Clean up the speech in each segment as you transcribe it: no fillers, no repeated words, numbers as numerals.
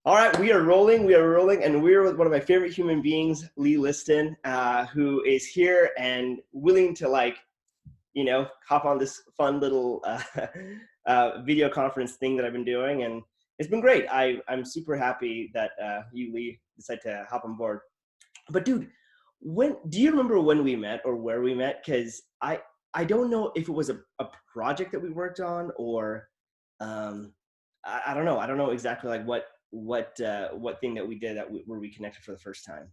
All right, we are rolling. We are rolling, and we're with one of my favorite human beings, Liston, who is here and willing to hop on this fun little video conference thing that I've been doing, and it's been great. I'm super happy that you, Lee, decided to hop on board. But dude, when do you remember when we met or where we met? Because I don't know if it was a project that we worked on or um, I don't know. I don't know exactly like what thing that we did that where we connected for the first time.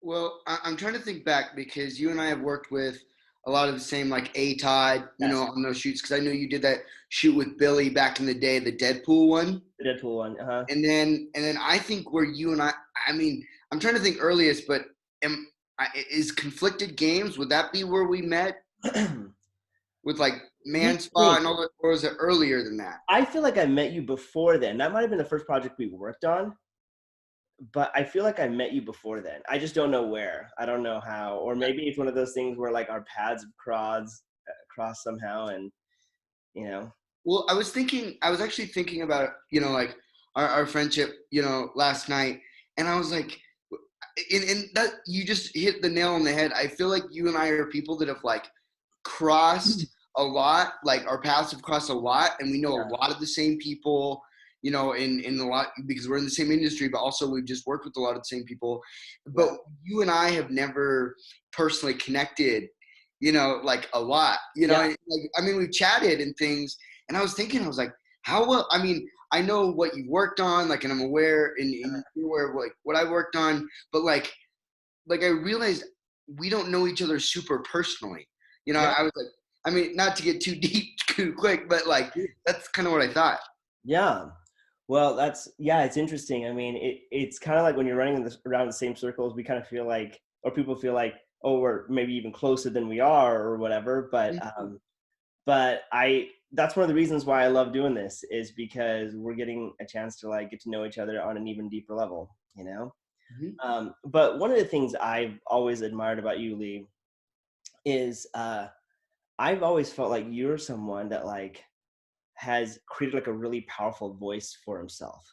Well, I'm trying to think back because you and I have worked with a lot of the same like A-Tide, Yes, on those shoots. Because I know you did that shoot with Billy back in the day, the Deadpool one, the Deadpool one. and then I think where you and I mean, I'm trying to think earliest, but is Conflicted Games? Would that be where we met Let with like me Man Spa think. and all that, or was it earlier than that? I feel like I met you before then. That might have been the first project we worked on, but I feel like I met you before then. I just don't know where. I don't know how, or maybe it's one of those things where like our paths have crossed somehow, and you know. Well, I was actually thinking about, like our friendship, last night, and I was like, and that you just hit the nail on the head. I feel like you and I are people that have like crossed a lot, like our paths have crossed a lot, and we know a Yeah, lot of the same people, in a lot because we're in the same industry, but also we've just worked with a lot of the same people. But yeah, you and I have never personally connected, like a lot, yeah. like I mean, we've chatted and things, and I was thinking, I was like, how well? I mean, I know what you've worked on, like, and I'm aware, and you're aware of like what I worked on, but like I realized we don't know each other super personally. Yeah. I was like, I mean, not to get too deep too quick, but like that's kind of what I thought. Yeah. Well, it's interesting. I mean, it's kind of like when you're running around the same circles, we kind of feel like, or people feel like, oh, we're maybe even closer than we are, or whatever. But that's one of the reasons why I love doing this is because we're getting a chance to like get to know each other on an even deeper level, you know. Mm-hmm. But one of the things I've always admired about you, Lee, is I've always felt like you're someone that like has created like a really powerful voice for himself.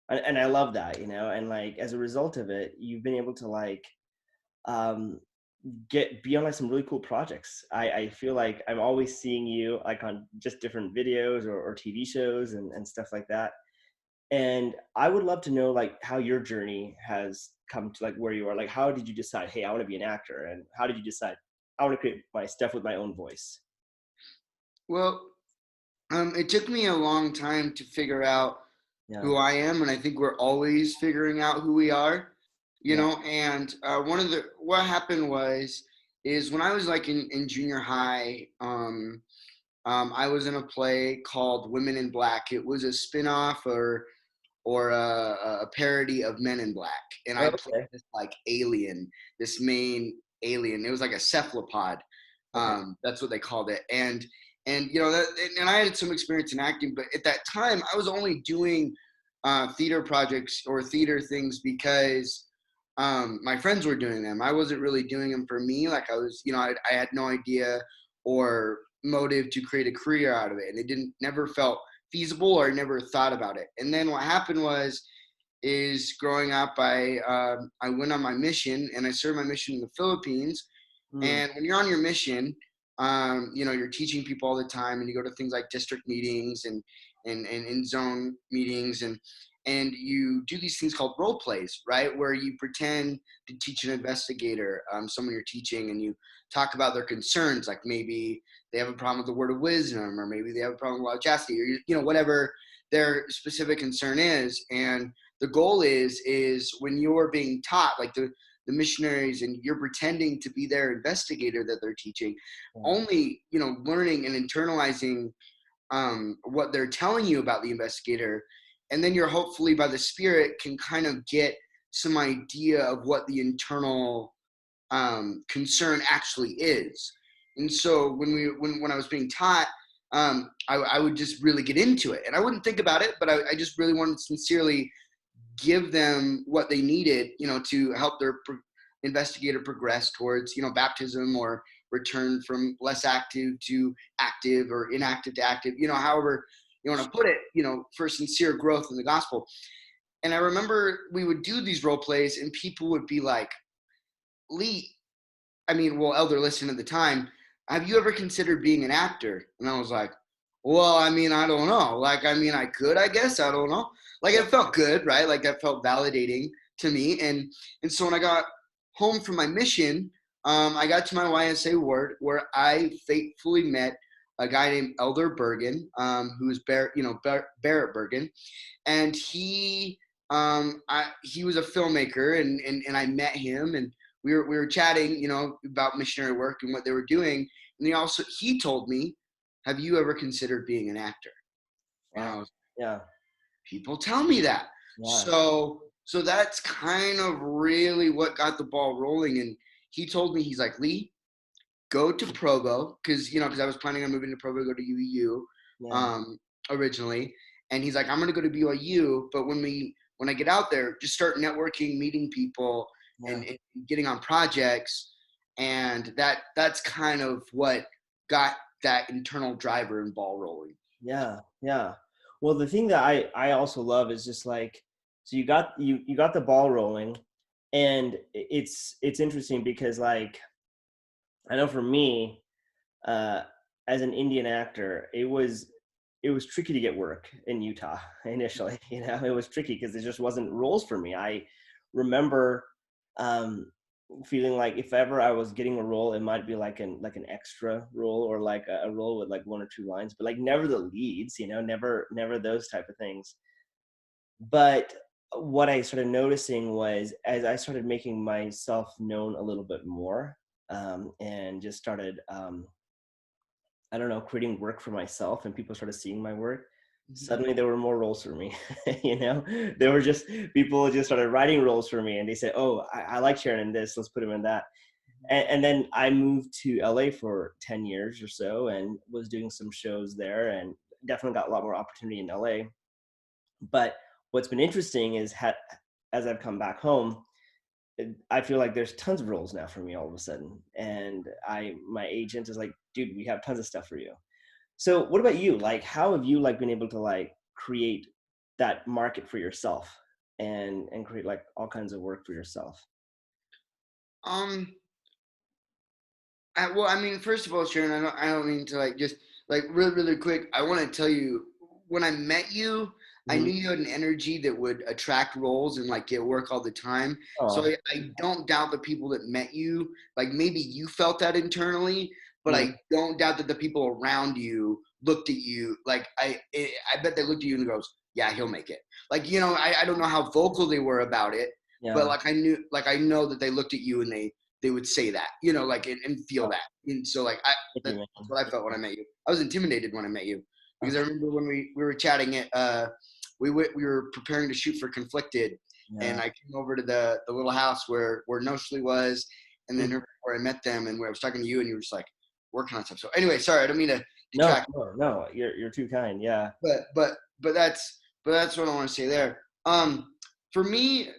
And I love that, and like as a result of it, you've been able to like um get be on like some really cool projects. I feel like I'm always seeing you like on just different videos or TV shows and stuff like that. And I would love to know like how your journey has come to like where you are. Like how did you decide, hey, I want to be an actor? And how did you decide I want to create my stuff with my own voice? Well, it took me a long time to figure out Yeah. who I am, and I think we're always figuring out who we are, Yeah. And one of the what happened was is when I was like in junior high, I was in a play called Women in Black. It was a spinoff or a parody of Men in Black, and I played Okay. this like alien, this main alien. It was like a cephalopod. Okay. That's what they called it, and and I had some experience in acting, but at that time I was only doing theater projects or theater things because my friends were doing them. I wasn't really doing them for me. Like I was, I had no idea or motive to create a career out of it, and it didn't never felt feasible or I never thought about it. And then what happened was is growing up, I went on my mission and I served my mission in the Philippines. Hmm. And when you're on your mission, you're teaching people all the time, and you go to things like district meetings and in zone meetings, and you do these things called role plays, right? Where you pretend to teach an investigator, someone you're teaching, and you talk about their concerns, like maybe they have a problem with the word of wisdom, or maybe they have a problem with chastity, or whatever their specific concern is. And the goal is when you're being taught, like the missionaries, and you're pretending to be their investigator that they're teaching, Yeah. only learning and internalizing what they're telling you about the investigator, and then you're hopefully by the spirit can kind of get some idea of what the internal concern actually is. And so when I was being taught, I would just really get into it, and I wouldn't think about it, but I just really wanted to sincerely give them what they needed, to help their investigator progress towards, baptism or return from less active to active or inactive to active, however you want to put it, for sincere growth in the gospel. And I remember we would do these role plays, and people would be like, Lee, I mean, well, Elder Liston at the time, have you ever considered being an actor? And I was like, well, I mean, I don't know. Like, I mean, I could, I guess, I don't know. Like, Yeah. it felt good, right? Like, that felt validating to me. And so when I got home from my mission, I got to my YSA ward where I faithfully met a guy named Elder Bergen, who is Barrett Bergen, and he was a filmmaker, and I met him, and we were chatting, about missionary work and what they were doing, and he told me, "Have you ever considered being an actor?" And I Wow. was, Yeah. people tell me that, Yeah. so that's kind of really what got the ball rolling. And he told me, he's like, Lee, go to Provo, because I was planning on moving to Provo to go to UEU, Yeah. um, originally. And he's like, I'm gonna go to BYU, but when I get out there, just start networking, meeting people, Yeah. and getting on projects, and that's kind of what got that internal driver and ball rolling. Yeah. Yeah. Well, the thing that I also love is just like, so you got the ball rolling, and it's interesting because like I know for me, uh, as an Indian actor, it was tricky to get work in Utah initially. It was tricky because there just wasn't roles for me. I remember um, feeling like if ever I was getting a role, it might be like an extra role or like a role with like one or two lines, but like never the leads. Never those type of things. But what I started noticing was as I started making myself known a little bit more, and just started I don't know, creating work for myself and people started seeing my work, Mhm. suddenly there were more roles for me. There were just people just started writing roles for me and they said, oh, I like Sharon in this, let's put him in that. And then I moved to LA for 10 years or so and was doing some shows there and definitely got a lot more opportunity in LA. But what's been interesting is as I've come back home, I feel like there's tons of roles now for me all of a sudden. And my agent is like, dude, we have tons of stuff for you. So what about you? Like, how have you like been able to like create that market for yourself and create like all kinds of work for yourself? Um, well, I mean, first of all, Sharon, I don't mean to like just like really, really quick. I want to tell you, when I met you, I Hmm. knew you had an energy that would attract roles and like get work all the time. So Oh, I don't doubt the people that met you, like maybe you felt that internally, but yeah, I don't doubt that the people around you looked at you like I bet they looked at you and goes, yeah, he'll make it. Like, I don't know how vocal they were about it, but yeah. I know that they looked at you and they would say that, like, and feel Oh, that. And so like thank you, that's man. what I felt when I met you. I was intimidated when I met you because I remember when we were chatting it. We were preparing to shoot for Conflicted, and Yeah. I came over to the little house where Noshly was, and then Mhm. where I met them, and where I was talking to you, and you were just like working on stuff. So anyway, sorry, I don't mean to No, detract, no, no. You're too kind. Yeah. but that's what I want to say there. For me,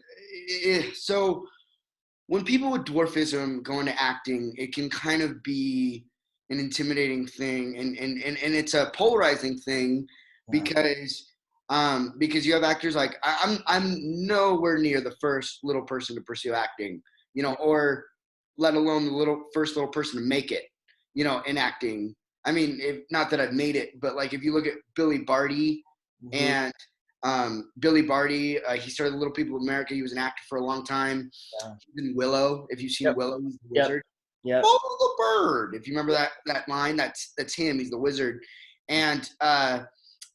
so when people with dwarfism go into acting, it can kind of be an intimidating thing, and it's a polarizing thing Yeah. because you have actors like I'm nowhere near the first little person to pursue acting, or let alone the first little person to make it, in acting. I mean, not that I've made it, but like if you look at Billy Barty Hmm. and Billy Barty, he started Little People of America. He was an actor for a long time. Yeah. He's in Willow. If you've seen Yep. Willow, he's the Yep. wizard. Yep. Follow the bird. If you remember Yep. that line, that's him. He's the wizard. And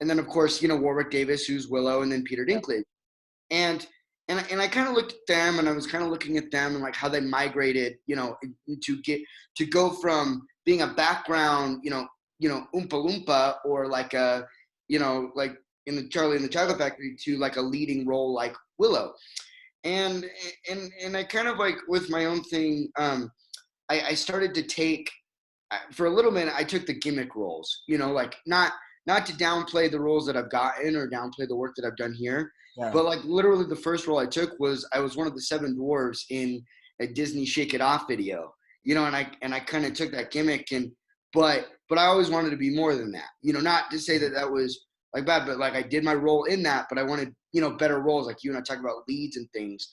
then of course, Warwick Davis, who's Willow, and then Peter Dinklage. And I kind of looked at them, and I was kind of looking at them and like how they migrated, to go from being a background, Oompa Loompa, or like like in the Charlie and the Chocolate Factory, to like a leading role like Willow. And I kind of like with my own thing, I started to take, for a little minute, I took the gimmick roles, like not to downplay the roles that I've gotten or downplay the work that I've done here, Yeah. but like literally the first role I took was I was one of the seven dwarves in a Disney Shake It Off video, and I kind of took that gimmick, but I always wanted to be more than that, not to say that that was like bad, but like I did my role in that, but I wanted better roles, like you and I talk about leads and things.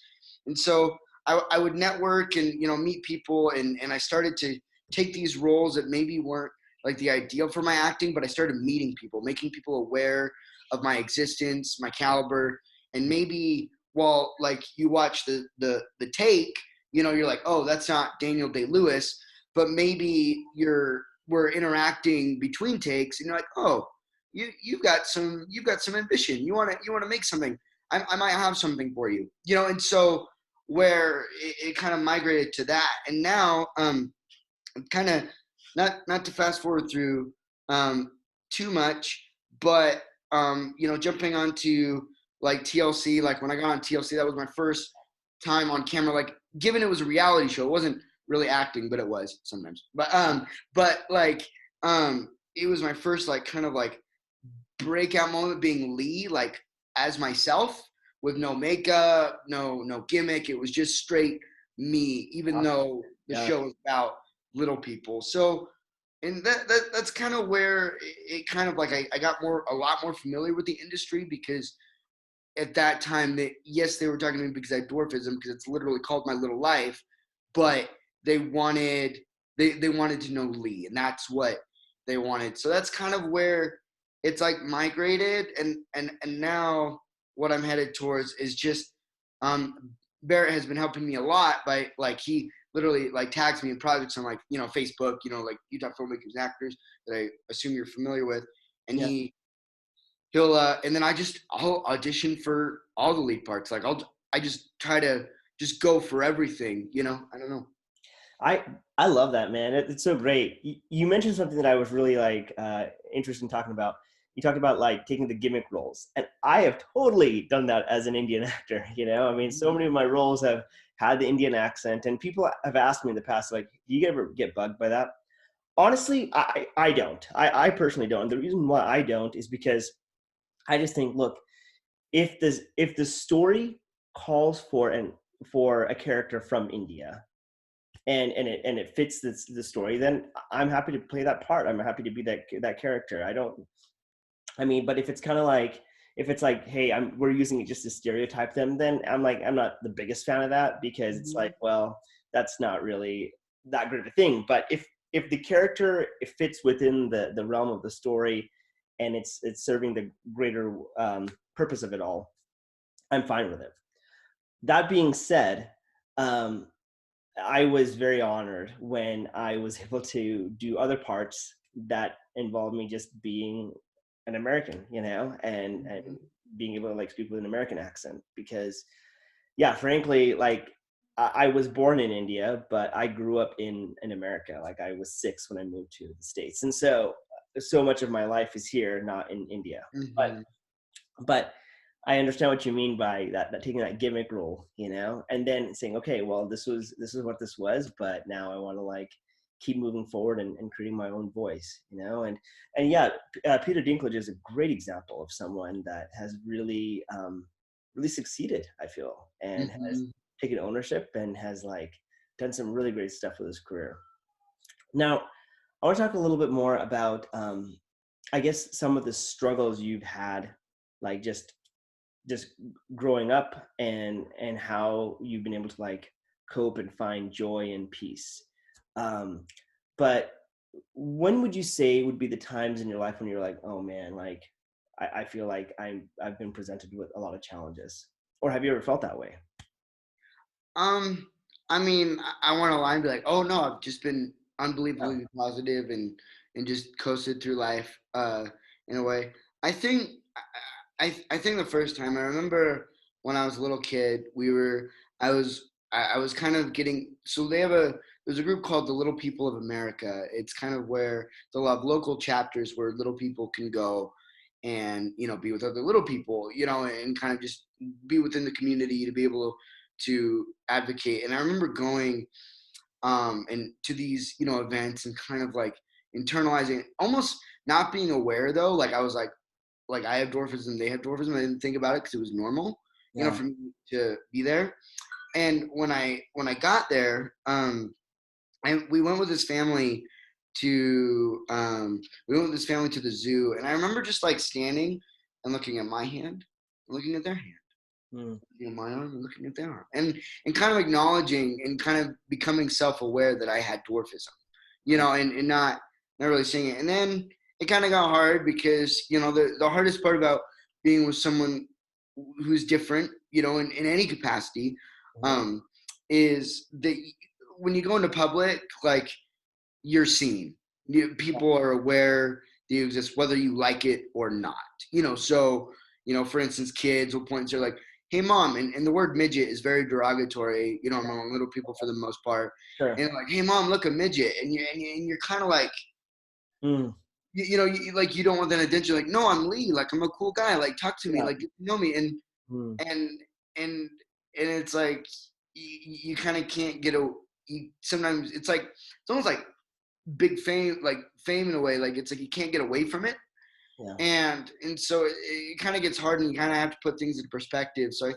And so I would network and, meet people, and I started to take these roles that maybe weren't like the ideal for my acting, but I started meeting people, making people aware of my existence, my caliber. And maybe while like you watch the take, you're like, oh, that's not Daniel Day-Lewis, but maybe we're interacting between takes, and you're like, oh, you've got some ambition. You want to make something. I might have something for you, and so where it kind of migrated to that, and now kind of not to fast forward through too much, but jumping onto like TLC, like when I got on TLC, that was my first time on camera. Like, given it was a reality show, it wasn't really acting, but it was sometimes. But like it was my first like kind of like breakout moment being Lee, like as myself with no makeup, no gimmick. It was just straight me, even Awesome. though the Yeah. show was about little people. So, and that's kind of where it kind of like I got a lot more familiar with the industry, because at that time yes, they were talking to me because I had dwarfism, because it's literally called My Little Life, but they wanted they wanted to know Lee, and that's what they wanted. So that's kind of where it's like migrated, and now what I'm headed towards is just Barrett has been helping me a lot by like he literally like tags me in projects on like Facebook, like Utah filmmakers and actors that I assume you're familiar with, and Yeah. he'll and then I'll audition for all the lead parts. Like I just try to just go for everything. I don't know. I I love that, man. It's so great. You mentioned something that I was really like interested in talking about. You talked about like taking the gimmick roles, and I have totally done that as an Indian actor. I mean, so many of my roles have had the Indian accent, and people have asked me in the past, like, do you ever get bugged by that? Honestly, I don't. I personally don't. And the reason why I don't is because I just think, look, if the story calls for a character from India, and it fits the story, then I'm happy to play that part. I'm happy to be that character. I don't. I mean, but if it's kind of like, if it's like, hey, we're using it just to stereotype them, then I'm not the biggest fan of that, because it's like, well, that's not really that great of a thing. But if the character, it fits within the realm of the story, and it's serving the greater purpose of it all, I'm fine with it. That being said, um, I was very honored when I was able to do other parts that involved me just being an American, and being able to like speak with an American accent, because yeah, frankly, like I was born in India, but I grew up in America. Like I was 6 when I moved to the States. And so much of my life is here, not in India. But Mm-hmm. but I understand what you mean by that taking that gimmick role, and then saying, okay, well, this is what this was, but now I want to like keep moving forward and creating my own voice, and yeah, Peter Dinklage is a great example of someone that has really succeeded, I feel, and has Mm-hmm. taken ownership and has like done some really great stuff with his career. Now, I want to talk a little bit more about, I guess, some of the struggles you've had, like just growing up, and how you've been able to like cope and find joy and peace. um but when would you say would be the times in your life when you're like, oh man, like I feel like I've been presented with a lot of challenges? Or have you ever felt that way? Um, I mean, I want to lie and be like, oh no, I've just been Yeah. unbelievably positive and just coasted through life in a way. I think I think the first time I remember when I was a little kid, I was kind of getting, so there's a group called the Little People of America. It's kind of where they'll have local chapters where little people can go and be with other little people, and kind of just be within the community to be able to advocate. And I remember going and to these events and kind of like internalizing it, almost not being aware though. Like I was like I have dwarfism, they have dwarfism. I didn't think about it because it was normal, Yeah. for me to be there. And when I got there, and we went with his family to the zoo, and I remember just like standing and looking at my hand looking at their hand, Mm. my arm, and looking at their arm, and kind of acknowledging and kind of becoming self-aware that I had dwarfism, and not really seeing it. And then it kind of got hard because the hardest part about being with someone who's different, in any capacity, Mhm. um, is that when you go into public, like, you're seen. People are aware that you exist, whether you like it or not. So for instance, kids will point to like, "Hey, mom," and the word midget is very derogatory, among little people for the most part. Sure. And like, "Hey, mom, look, a midget," and you're kind of like, Mm. like, you don't want that attention. Like, "No, I'm Lee. Like, I'm a cool guy. Like, talk to me. Yeah. Like, get to know me." And Mm. and and and it's like you kind of can't get a. Sometimes it's almost like big fame, like fame in a way. Like, it's like you can't get away from it, Yeah. and so it kind of gets hard, and you kind of have to put things into perspective. So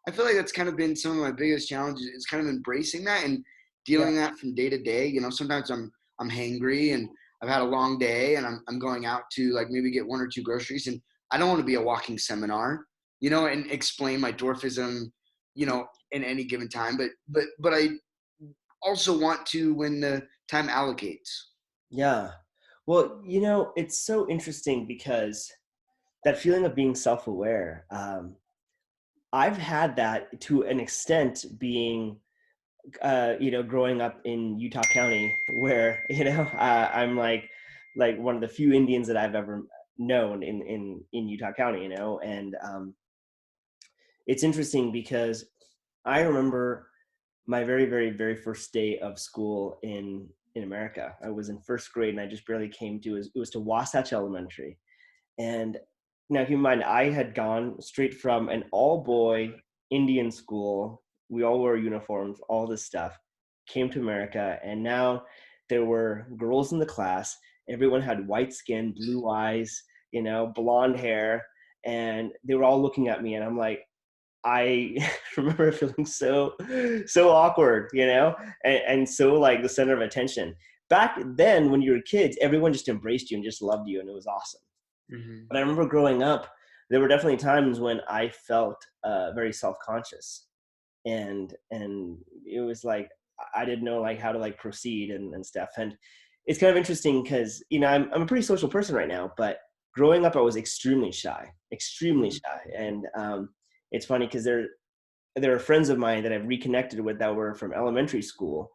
I feel like that's kind of been some of my biggest challenges, is kind of embracing that and Yeah. dealing that from day to day. Sometimes I'm hangry and I've had a long day, and I'm going out to like maybe get one or two groceries, and I don't want to be a walking seminar, and explain my dwarfism, in any given time. But I also want to when the time allocates. Yeah. Well, it's so interesting because that feeling of being self-aware, I've had that to an extent being, growing up in Utah County, where, I'm like one of the few Indians that I've ever known in Utah County, and it's interesting because I remember my very, very, very first day of school in America. I was in first grade and I just barely came to it was to Wasatch Elementary. And now keep in mind, I had gone straight from an all boy Indian school. We all wore uniforms, all this stuff, came to America. And now there were girls in the class. Everyone had white skin, blue eyes, blonde hair. And they were all looking at me. And I'm like, I remember feeling so awkward, and so like the center of attention. Back then, when you were kids, everyone just embraced you and just loved you, and it was awesome. Mm-hmm. But I remember growing up, there were definitely times when I felt very self-conscious, and it was like I didn't know like how to like proceed and stuff. And it's kind of interesting because I'm a pretty social person right now, but growing up I was extremely shy, and it's funny because there are friends of mine that I've reconnected with that were from elementary school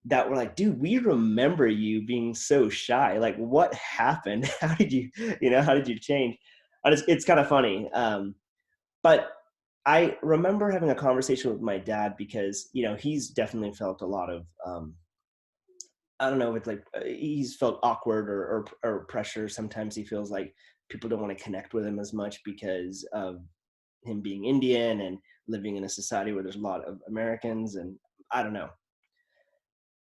that were like, dude, we remember you being so shy. Like, what happened? How did you change? And it's kind of funny. But I remember having a conversation with my dad because, he's definitely felt a lot of, I don't know, it's like he's felt awkward or pressure. Sometimes he feels like people don't want to connect with him as much because of him being Indian and living in a society where there's a lot of Americans, and I don't know.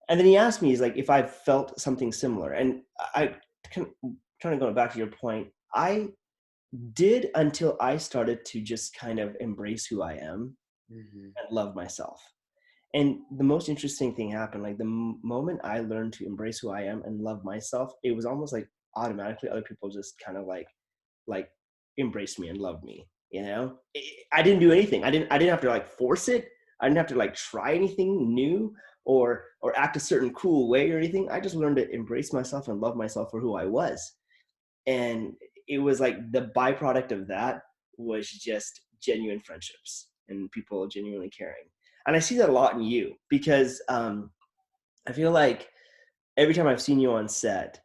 And then he asked me, he's like, if I felt something similar. And I kind of going back to your point, I did until I started to just kind of embrace who I am Mm-hmm. and love myself. And the most interesting thing happened. Like the moment I learned to embrace who I am and love myself, it was almost like automatically other people just kind of like embraced me and loved me. I didn't do anything. I didn't have to like force it. I didn't have to like try anything new or act a certain cool way or anything. I just learned to embrace myself and love myself for who I was. And it was like the byproduct of that was just genuine friendships and people genuinely caring. And I see that a lot in you because I feel like every time I've seen you on set,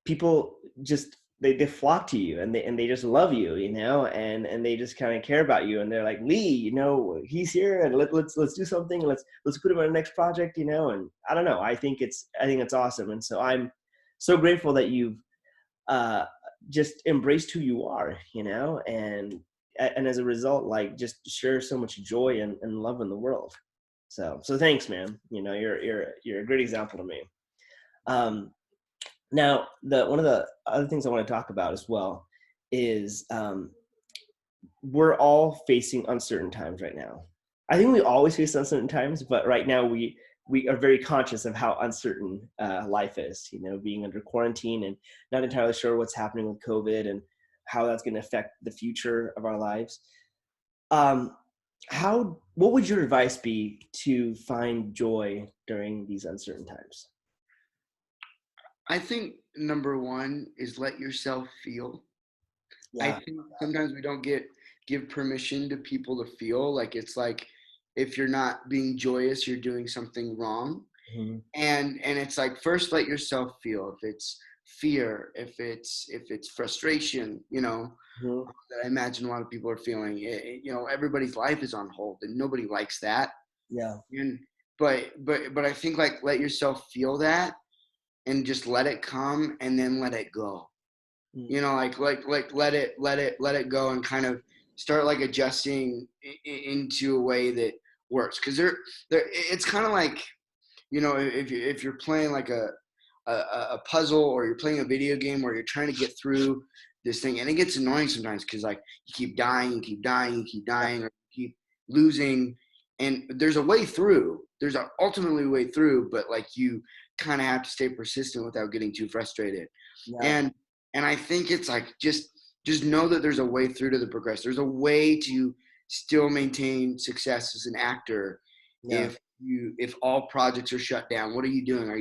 people just they flock to you and they just love you, and they just kind of care about you, and they're like, Lee, he's here, and let's do something, let's put him on the next project, and I don't know, I think it's awesome. And so I'm so grateful that you've uh just embraced who you are, and as a result, like, just share so much joy and love in the world. So thanks, man. You're a great example to me. um Now, the one of the other things I want to talk about as well is, we're all facing uncertain times right now. I think we always face uncertain times, but right now we are very conscious of how uncertain life is. Being under quarantine and not entirely sure what's happening with COVID and how that's going to affect the future of our lives. Um, what would your advice be to find joy during these uncertain times? I think number one is let yourself feel. I Yeah. think sometimes we don't give permission to people to feel like it's like if you're not being joyous, you're doing something wrong. Mhm. And it's like first let yourself feel if it's fear, if it's frustration, Mhm. that I imagine a lot of people are feeling. Everybody's life is on hold, and nobody likes that. Yeah. And but I think like let yourself feel that and just let it come and then let it go. Mm. Like let it go and kind of start like adjusting into a way that works because there it's kind of like if you're playing like a puzzle or you're playing a video game where you're trying to get through this thing and it gets annoying sometimes because like you keep dying, you keep dying, you keep Yeah. dying, or you keep losing, and there's a way through. There's a ultimately a way through, but like you kind of have to stay persistent without getting too frustrated. Yeah. And I think it's like just know that there's a way through to the progress. There's a way to still maintain success as an actor Yeah. if all projects are shut down. What are you doing? Are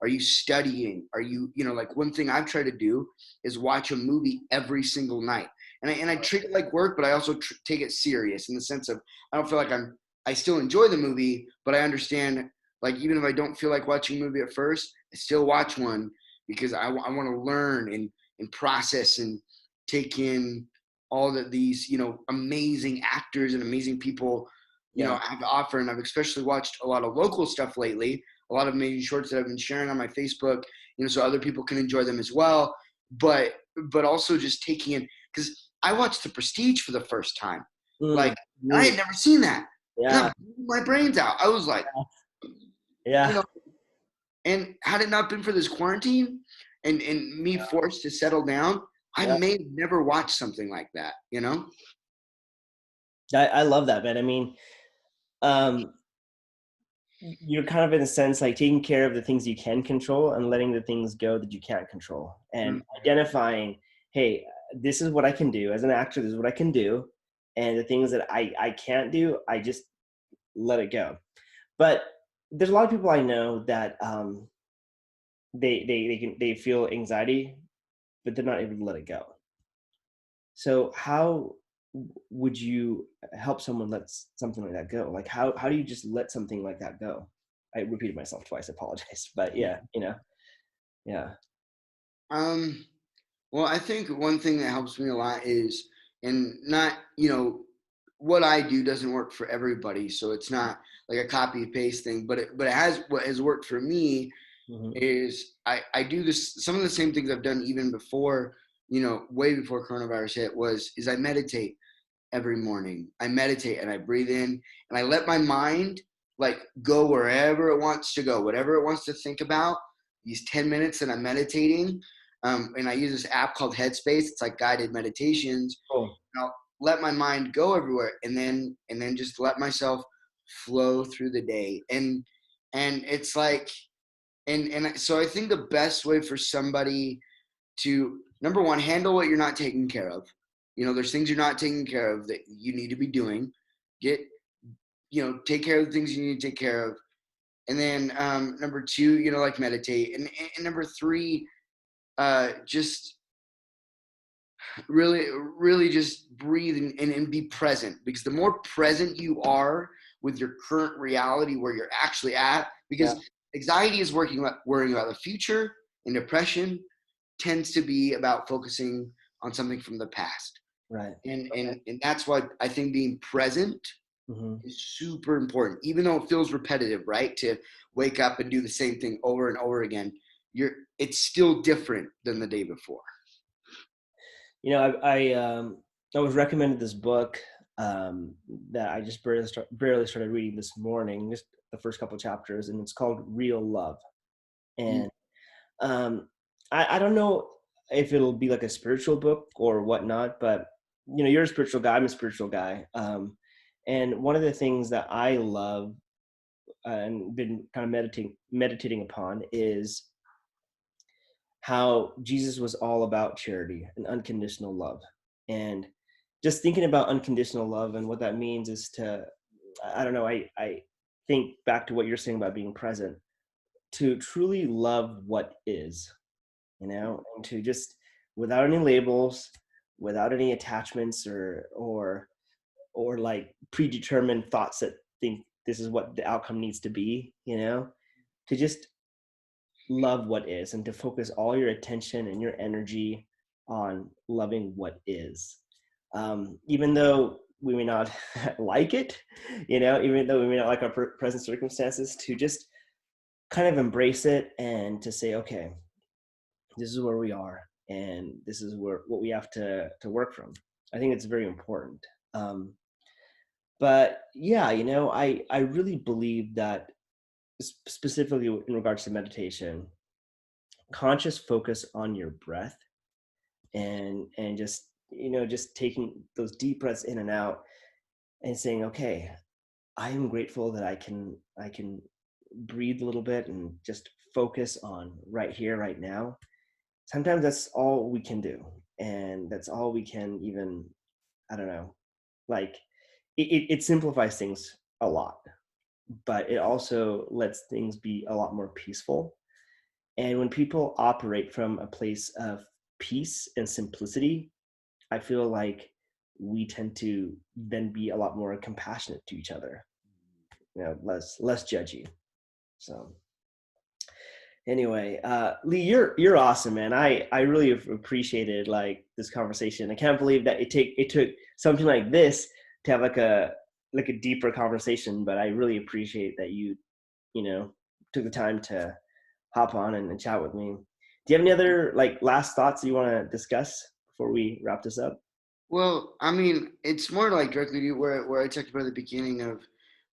you studying? Are you like one thing I've tried to do is watch a movie every single night. And I treat it like work, but I also take it serious in the sense of I don't feel like I still enjoy the movie, but I understand like even if I don't feel like watching a movie at first, I still watch one because I want to learn and process and take in all that these amazing actors and amazing people Yeah. have to offer. And I've especially watched a lot of local stuff lately, a lot of amazing shorts that I've been sharing on my Facebook, so other people can enjoy them as well. But also just taking in because I watched The Prestige for the first time. Mm. Like I Mm. had never seen that. And Yeah. that blew my brains out. I was like, you Yeah. know, and had it not been for this quarantine and me forced to settle down, I Yeah. may have never watched something like that. I love that, man. I mean, um, you're kind of in a sense like taking care of the things you can control and letting the things go that you can't control and Mm. identifying, hey, this is what I can do as an actor, this is what I can do, and the things that I can't do, I just let it go. But there's a lot of people I know that they feel anxiety, but they're not able to let it go. So how would you help someone let something like that go? Like how do you just let something like that go? I repeated myself twice. I apologize, but yeah, yeah, Um, well, I think one thing that helps me a lot is, and not, what I do doesn't work for everybody, so it's not like a copy paste thing, but it has what has worked for me hmm is I do this some of the same things I've done even before, way before coronavirus hit was is I meditate every morning. I meditate and I breathe in and I let my mind like go wherever it wants to go, whatever it wants to think about. These 10 minutes that I'm meditating, and I use this app called Headspace. It's like guided meditations. cool, And I'll let my mind go everywhere, and then just let myself flow through the day. And it's like, and so I think the best way for somebody to number one handle what you're not taking care of. There's things you're not taking care of that you need to be doing. Get take care of the things you need to take care of, and then number two, like meditate, and number three, just really just breathe and be present, because the more present you are with your current reality where you're actually at, yeah, because anxiety is worrying about the future, and depression tends to be about focusing on something from the past. right, And that's why I think being present hmm is super important, even though it feels repetitive, right? To wake up and do the same thing over and over again. It's still different than the day before. I was recommended this book that I just barely started reading this morning, just the first couple chapters, and it's called Real Love. Mm. And um, I don't know if it'll be like a spiritual book or whatnot, but you're a spiritual guy, I'm a spiritual guy. And one of the things that I love and been kind of meditating upon is how Jesus was all about charity and unconditional love. And just thinking about unconditional love and what that means is to, I don't know, I think back to what you're saying about being present, to truly love what is, and to just, without any labels, without any attachments or like predetermined thoughts that think this is what the outcome needs to be, to just love what is and to focus all your attention and your energy on loving what is. Even though we may not like it, even though we may not like our present circumstances, to just kind of embrace it and to say, okay, this is where we are and this is what we have to work from. I think it's very important. But yeah, I really believe that, specifically in regards to meditation, conscious focus on your breath and just, just taking those deep breaths in and out and saying, okay, I am grateful that I can breathe a little bit and just focus on right here, right now. Sometimes that's all we can do, and that's all we can even, I don't know, like it simplifies things a lot, but it also lets things be a lot more peaceful. And when people operate from a place of peace and simplicity, I feel like we tend to then be a lot more compassionate to each other, less judgy. So anyway, Lee, you're awesome, man. I really appreciated like this conversation. I can't believe that it took something like this to have like a deeper conversation, but I really appreciate that you took the time to hop on and chat with me. Do you have any other like last thoughts that you want to discuss before we wrap this up? Well, I mean, it's more like directly to you where I talked about at the beginning of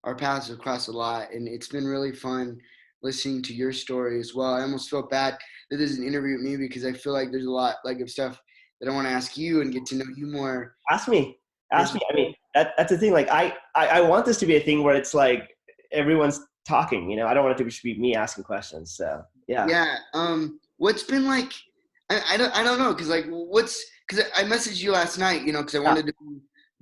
our paths have crossed a lot, and it's been really fun listening to your story as well. I almost felt bad that there's an interview with me because I feel like there's a lot like of stuff that I want to ask you and get to know you more Ask me. Ask versus. me. I mean, that's the thing. Like, I want this to be a thing where it's like everyone's talking. I don't want it to just be me asking questions. So yeah, Yeah. What's been like? I don't know because like because I messaged you last night, because I yeah, wanted to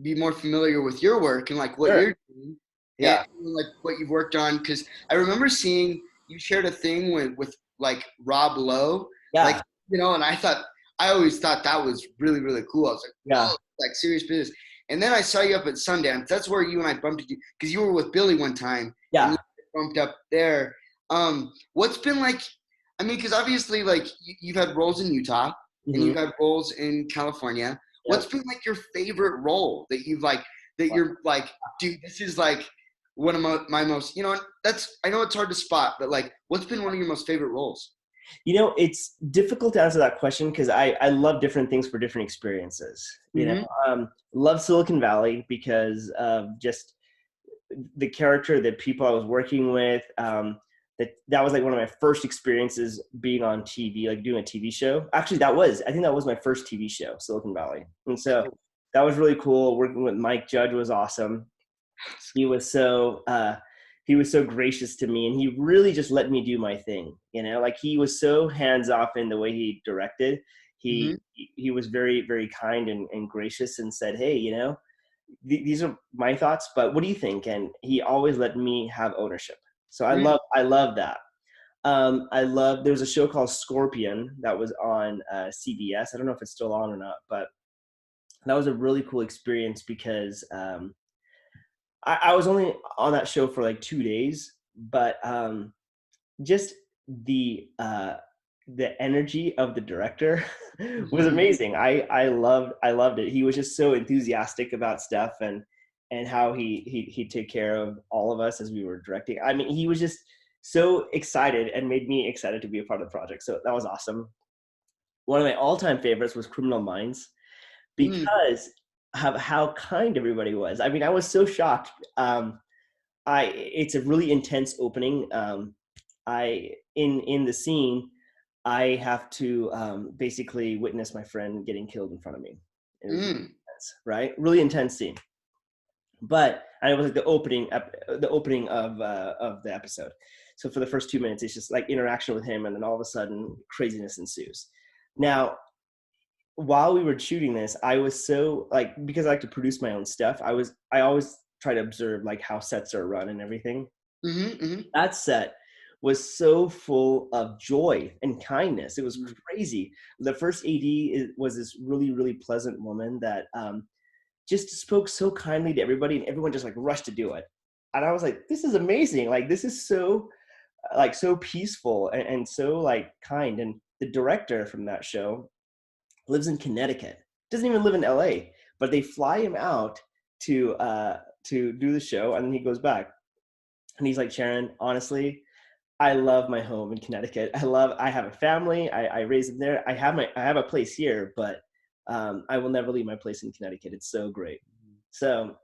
be more familiar with your work and like what sure, you're doing and yeah, like what you've worked on. Because I remember seeing you shared a thing with like Rob Lowe, like yeah, and I always thought that was really really cool. I was like, yeah, whoa, like serious business. And then I saw you up at Sundance. That's where you and I bumped into you because you were with Billy one time and you yeah. bumped up there. What's been like? I mean, because obviously, like you've had roles in Utah and Hmm. you've had roles in California. What's Yep. been like your favorite role that you've like that you're like, dude, this is like one of my most, that's I know it's hard to spot, but like, what's been one of your most favorite roles? It's difficult to answer that question because I love different things for different experiences. Mm-hmm. Love Silicon Valley because of just the character, the people I was working with. That was like one of my first experiences being on TV, like doing a TV show. Actually, I think that was my first TV show, Silicon Valley, and so that was really cool. Working with Mike Judge was awesome. He was so he was so gracious to me, and he really just let me do my thing. Like he was so hands off in the way he directed. Mm-hmm. He was very very kind and gracious, and said, "Hey, these are my thoughts, but what do you think?" And he always let me have ownership. So I love that. I love there was a show called Scorpion that was on CBS. I don't know if it's still on or not, but that was a really cool experience because I was only on that show for like 2 days, but just the uh, the energy of the director was Mm-hmm. amazing. I loved it. He was just so enthusiastic about stuff and how he'd take care of all of us as we were directing. I mean, he was just so excited and made me excited to be a part of the project. So that was awesome. One of my all-time favorites was Criminal Minds Mm-hmm. because of how kind everybody was. I mean, I was so shocked. It's a really intense opening. In the scene, I have to basically witness my friend getting killed in front of me. It was really Mm-hmm. intense, right? Really intense scene. But and it was like the opening of the episode. So for the first 2 minutes, it's just like interaction with him, and then all of a sudden, craziness ensues. Now, while we were shooting this, I was so like, because I like to produce my own stuff, I always try to observe like how sets are run and everything. Mhm, mhm, That set was so full of joy and kindness. It was mhm, crazy. The first AD was this really, really pleasant woman that just spoke so kindly to everybody, and everyone just like rushed to do it. And I was like, this is amazing. Like, this is so so peaceful and so like kind. And the director from that show lives in Connecticut. Doesn't even live in LA, but they fly him out to do the show, and then he goes back. And he's like, Sharon, honestly, I love my home in Connecticut. I have a family. I raised them there. I have a place here, but I will never leave my place in Connecticut. It's so great. So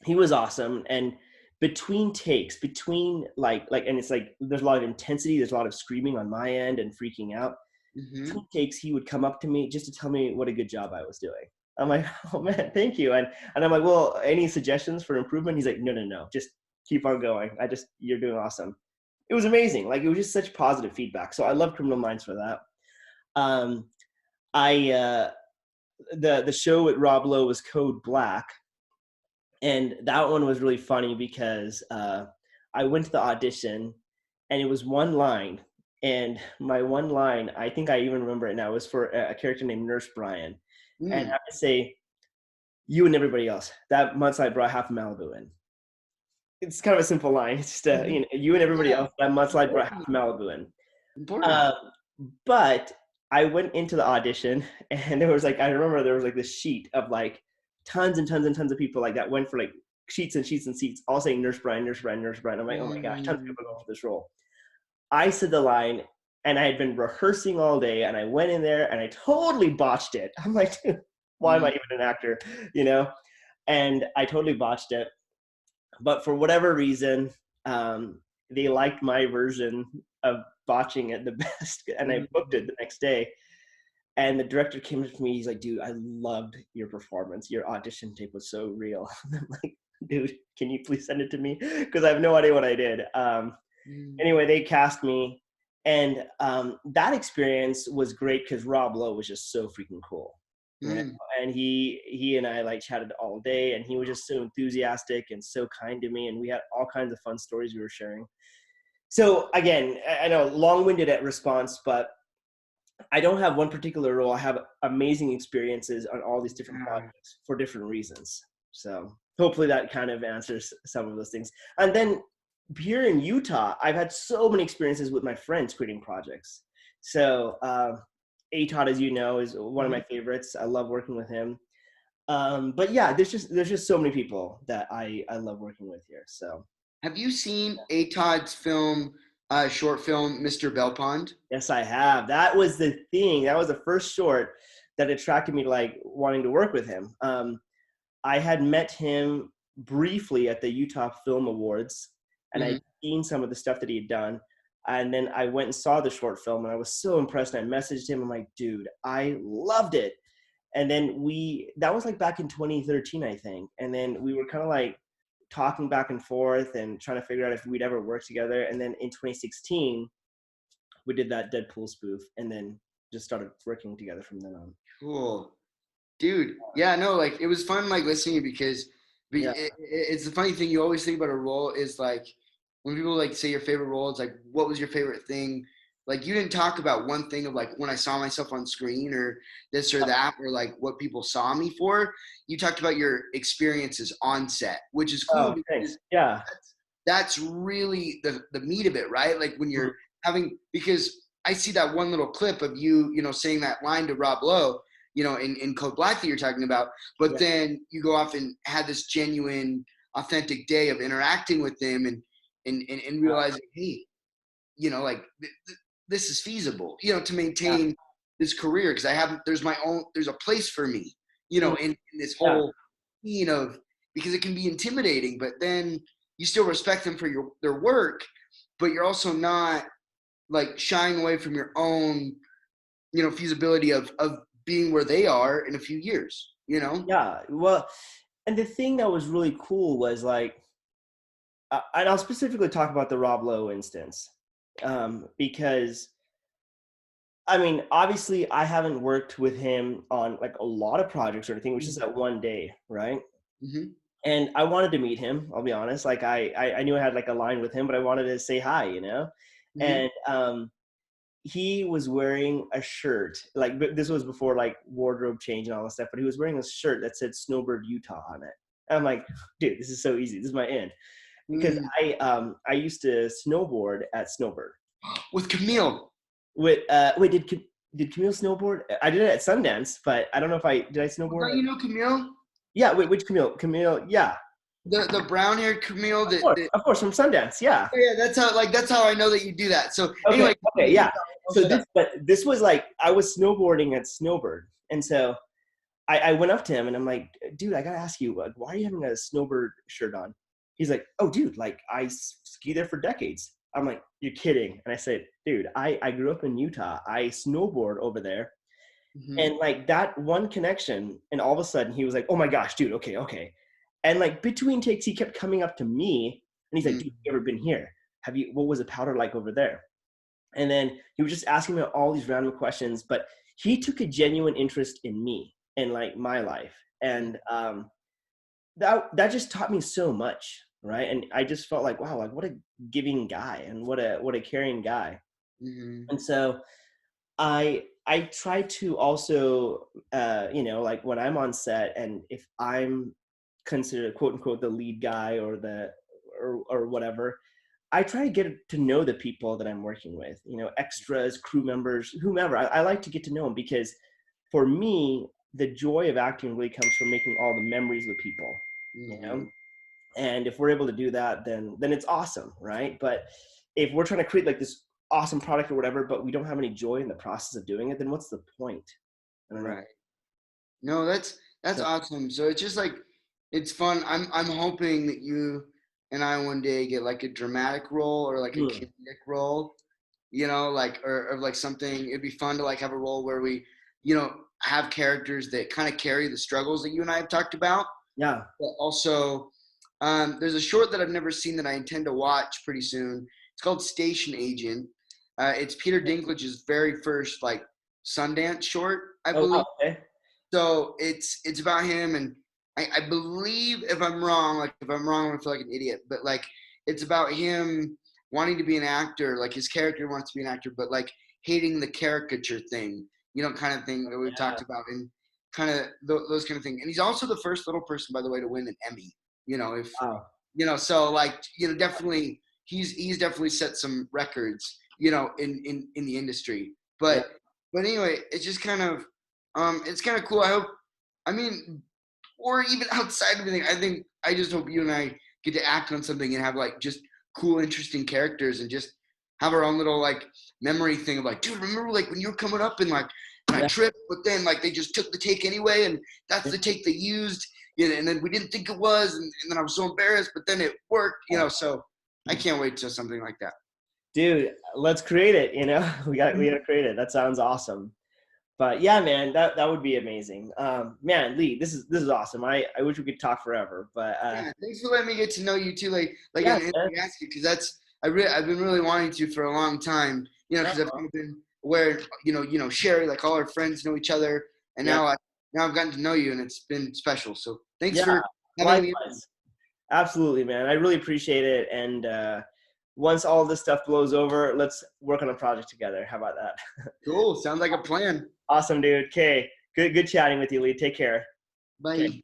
he was awesome. And between takes, and it's like there's a lot of intensity. There's a lot of screaming on my end and freaking out. mhm. Between takes, he would come up to me just to tell me what a good job I was doing. I'm like, oh man, thank you. And I'm like, well, any suggestions for improvement? He's like, no, no, no, just keep on going. You're doing awesome. It was amazing. Like, it was just such positive feedback. So I love Criminal Minds for that. Um, I the show with Rob Lowe was Code Black, and that one was really funny because I went to the audition, and it was one line, and my one line, I think I even remember it now, was for a character named Nurse Brian, and I Mm, have to say, you and everybody else, that mudslide brought half of Malibu in. It's kind of a simple line. It's just mhm. you and everybody Yeah, else, that mudslide brought half important, of Malibu in. important. Um, but I went into the audition, and there was like, I remember there was like this sheet of like tons and tons and tons of people like that went for like sheets and sheets and seats, all saying Nurse Brian, Nurse Brian, Nurse Brian. I'm like, oh my gosh, tons of Mm, people going for this role. I said the line, and I had been rehearsing all day, and I went in there and I totally botched it. I'm like, dude, why am I mm, even an actor? You know? And I totally botched it. But for whatever reason, um, they liked my version of botching it the best, and I booked it mhm. the next day. And the director came up to me. He's like, "Dude, I loved your performance. Your audition tape was so real." And I'm like, "Dude, can you please send it to me? Because I have no idea what I did." Mm, Anyway, they cast me, and that experience was great because Rob Lowe was just so freaking cool. You know? mm. And he and I like chatted all day, and he was just so enthusiastic and so kind to me, and we had all kinds of fun stories we were sharing. So again, I know long-winded at response, but I don't have one particular role. I have amazing experiences on all these different Yeah. projects for different reasons. So hopefully that kind of answers some of those things. And then here in Utah, I've had so many experiences with my friends creating projects. So Todd, as you know, is one of my Mhm. favorites. I love working with him. But yeah, there's just so many people that I love working with here. So Have you seen A. Todd's film, short film, Mr. Bellpond? yes, I have. That was the thing. That was the first short that attracted me to like wanting to work with him. I had met him briefly at the Utah Film Awards, and I'd Mhm. seen some of the stuff that he had done. And then I went and saw the short film, and I was so impressed. And I messaged him. I'm like, dude, I loved it. And then that was like back in 2013, I think. And then we were kind of like talking back and forth and trying to figure out if we'd ever work together. And then in 2016, we did that Deadpool spoof, and then just started working together from then on. Cool. Dude, yeah, no, like it was fun like listening to you because Yeah. it's the funny thing you always think about a role is like when people like say your favorite role, it's like what was your favorite thing? Like you didn't talk about one thing of like when I saw myself on screen or this or that or like what people saw me for. You talked about your experiences on set, which is cool Oh, because thanks. Yeah. that's really the meat of it, right? Like when Mhm. you're having because I see that one little clip of you, saying that line to Rob Lowe, in Code Black that you're talking about, but Yeah. then you go off and had this genuine, authentic day of interacting with them and realizing, hey, like this is feasible, to Yeah. maintain this career because I have there's a place for me, Mhm. in this Yeah. whole scene of because it can be intimidating, but then you still respect them for their work, but you're also not like shying away from your own, feasibility of being where they are in a few years. Yeah. Well, and the thing that was really cool was like, and I'll specifically talk about the Rob Lowe instance, because I mean, obviously, I haven't worked with him on like a lot of projects or anything, which is Mhm, that one day, right? mhm, And I wanted to meet him. I'll be honest. Like I knew I had like a line with him, but I wanted to say hi, you know. mhm. And he was wearing a shirt. Like this was before like wardrobe change and all that stuff. But he was wearing a shirt that said Snowbird Utah on it. And I'm like, dude, this is so easy. This is my end because Mm. I used to snowboard at Snowbird. With Camille. Wait, did Camille snowboard? I did it at Sundance, but I don't know if I did. I Well, snowboard. don't you know Camille? Yeah, wait, which Camille? Camille, yeah, The brown haired Camille that of course, from Sundance, yeah. yeah, that's how I know that you do that. So Okay, anyway, okay, yeah. I'll So shut up. this was like I was snowboarding at Snowbird, and so I went up to him and I'm like, dude, I gotta ask you, like, why are you having a Snowbird shirt on? He's like, oh, dude, like ski there for decades. I'm like, you're kidding? And I said, dude, I grew up in Utah. I snowboard over there. Mhm, And like that one connection, and all of a sudden he was like, oh my gosh, dude, okay, okay. And like between takes, he kept coming up to me and he's like, dude, mhm, you ever been here? What was the powder like over there? And then he was just asking me all these random questions, but he took a genuine interest in me and like my life. And that just taught me so much, right? And I just felt like, wow, like what a giving guy and what a caring guy. mhm, And so I try to also like when I'm on set and if I'm considered quote unquote the lead guy or or whatever, I try to get to know the people that I'm working with, extras, crew members, whomever. I like to get to know them because for me, the joy of acting really comes from making all the memories with people, you know? mhm. And if we're able to do that, then it's awesome, right? But if we're trying to create like this awesome product or whatever, but we don't have any joy in the process of doing it, then what's the point? I don't know. Right. No, that's So, awesome. So it's just like it's fun. I'm hoping that you and I one day get like a dramatic role or like a hmm, comedic role, like or like something. It'd be fun to like have a role where we, have characters that kind of carry the struggles that you and I have talked about. yeah. But also, there's a short that I've never seen that I intend to watch pretty soon. It's called Station Agent. It's Peter Dinklage's very first like Sundance short, I Oh, believe. wow. Okay. So it's about him, and I believe if I'm wrong, like if I'm wrong, I feel like an idiot. But like it's about him wanting to be an actor, like his character wants to be an actor, but like hating the caricature thing, kind of thing that we've Yeah. talked about, and kind of those kind of things. And he's also the first little person, by the way, to win an Emmy. If Wow. so like definitely he's definitely set some records, in the industry. Yeah. But anyway, it's just kind of it's kind of cool. I mean, or even outside of everything, I think I just hope you and I get to act on something and have like just cool, interesting characters and just have our own little like memory thing of like, dude, remember like when you were coming up and I Yeah. tripped, but then like they just took the take anyway, and that's Yeah. the take they used, and then we didn't think it was, and then I was so embarrassed, but then it worked, so I can't wait till something like that. Dude, let's create it. We gotta create it. That sounds awesome. But yeah, man, that would be amazing. Man, Lee, this is awesome. I wish we could talk forever, but Yeah, thanks for letting me get to know you too. Like, yeah, and man. ask you because I've been really wanting to for a long time. Yeah, Because I've kind of been aware, Sherry, like all our friends know each other, and yeah, now I've gotten to know you, and it's been special. So thanks yeah. for having me on. Likewise. Absolutely, man. I really appreciate it. And once all this stuff blows over, let's work on a project together. How about that? Cool. Sounds like a plan. Awesome, dude. Okay. Good chatting with you, Lee. Take care. Okay. Bye.